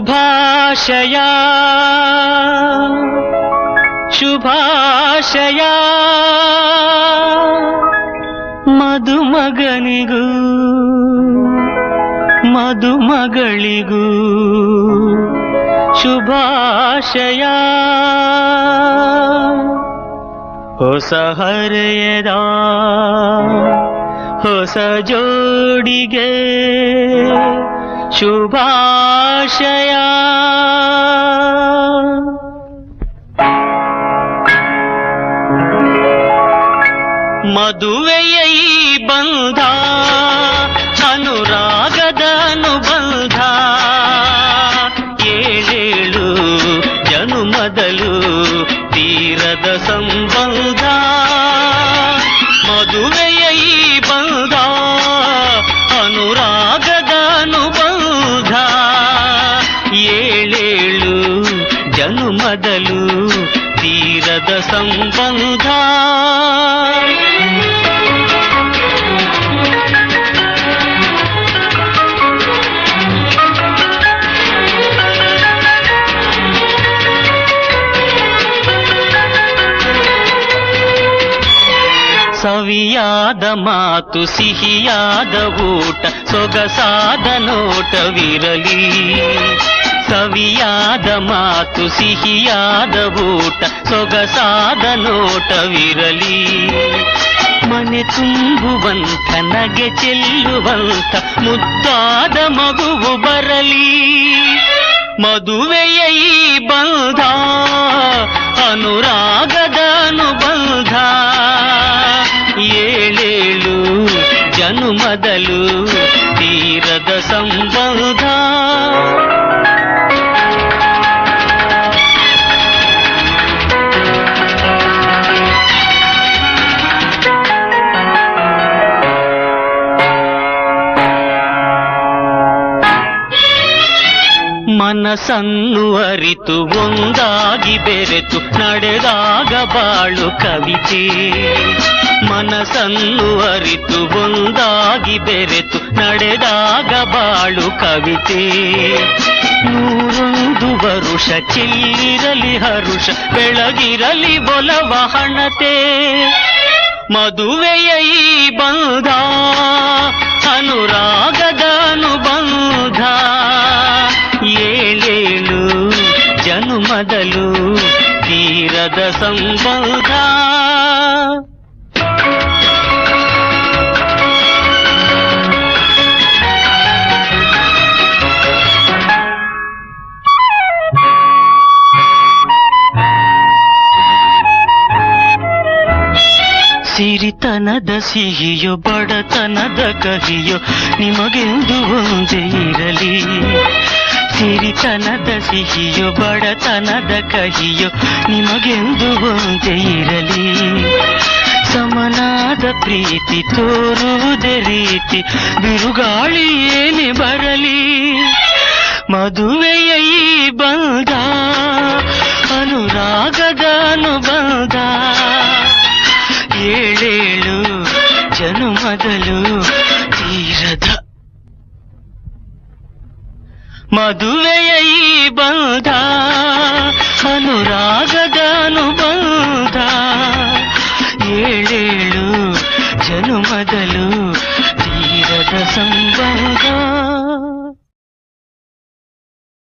ಶುಭಾಶಯ ಶುಭಾಶಯ ಮದುಮಗನಿಗೂ ಮದುಮಗಳಿಗೂ ಶುಭಾಶಯ. ಹೊಸ ಹರೆಯದ ಹೊಸ ಜೋಡಿಗೆ ಶುಭಾಶಯ. ಮದುವೆಯ ಈ ಬಂಧ ಅನುರಾಗದ ಅನುಬಂಧ, ಏಳೇಳು ಜನುಮದಲು ತೀರದ ಸಂಬಂಧ. ಮದುವೆಯ ಈ ಬಂಧ ಅನುರಾಗದ ಅನುಬಂಧ, ಏಳೇಳು ಜನುಮದಲು ತೀರದ ಸಂಬಂಧ. ಸವಿಯಾದ ಮಾತು ಸಿಹಿಯಾದ ಊಟ ಸೊಗಸಾದ ನೋಟವಿರಲಿ. ಸವಿಯಾದ ಮಾತು ಸಿಹಿಯಾದ ಊಟ ಸೊಗಸಾದ ನೋಟವಿರಲಿ. ಮನೆ ತುಂಬುವಂತ ನಗೆ ಚೆಲ್ಲುವಂತ ಮುದ್ದಾದ ಮಗುವು ಬರಲಿ. ಮದುವೆಯ ಈ ಬಂಧ ಅನುರಾಗದ ಅನುಬಂಧ, ಏಳೇಳು ಜನುಮದಲು ತೀರದ ಸಂಬಂಧ. ಮನಸ್ಸನ್ನು ಅರಿತು ಒಂದಾಗಿ ಬೆರೆತು ನಡೆದಾಗ ಬಾಳು ಕವಿತೆ. ಮನಸ್ಸನ್ನು ಅರಿತು ಒಂದಾಗಿ ಬೆರೆತು ನಡೆದಾಗ ಬಾಳು ಕವಿತೆ. 101 ವರುಷ ಚೆಲ್ಲಿರಲಿ ಹರುಷ ಬೆಳಗಿರಲಿ ಒಲವ ಹಣತೆ. ಮದುವೆಯ ಈ ಬಂಧ ಅನುರಾಗದ ಅನುಬಂಧ, ಏಳೇಳು ಜನುಮದಲು ತೀರದ ಸಂಬಂಧ. ಸಿರಿತನದ ಸಿಹಿಯೋ ಬಡತನದ ಕಹಿಯೋ ನಿಮಗೆಂದು ಒಂದೇ ಇರಲಿ. ಸಿರಿತನದ ಸಿಹಿಯೋ ಬಡತನದ ಕಹಿಯೋ ನಿಮಗೆಂದು ಒಂದೇ ಇರಲಿ. ಸಮನಾದ ಪ್ರೀತಿ ತೋರುವುದೇ ರೀತಿ ಬಿರುಗಾಳಿ ಏನೇ ಬರಲಿ. ಮದುವೆಯ ಈ ಬಂಧ ಅನುರಾಗದ ಅನುಬಂಧ, ಏಳೇಳು ಜನುಮದಲು ತೀರದ. ಮದುವೆಯ ಈ ಬಂಧ ಅನುರಾಗದ ಅನುಬಂಧ, ಏಳೇಳು ಜನುಮದಲು ತೀರದ ಸಂಬಂಧ.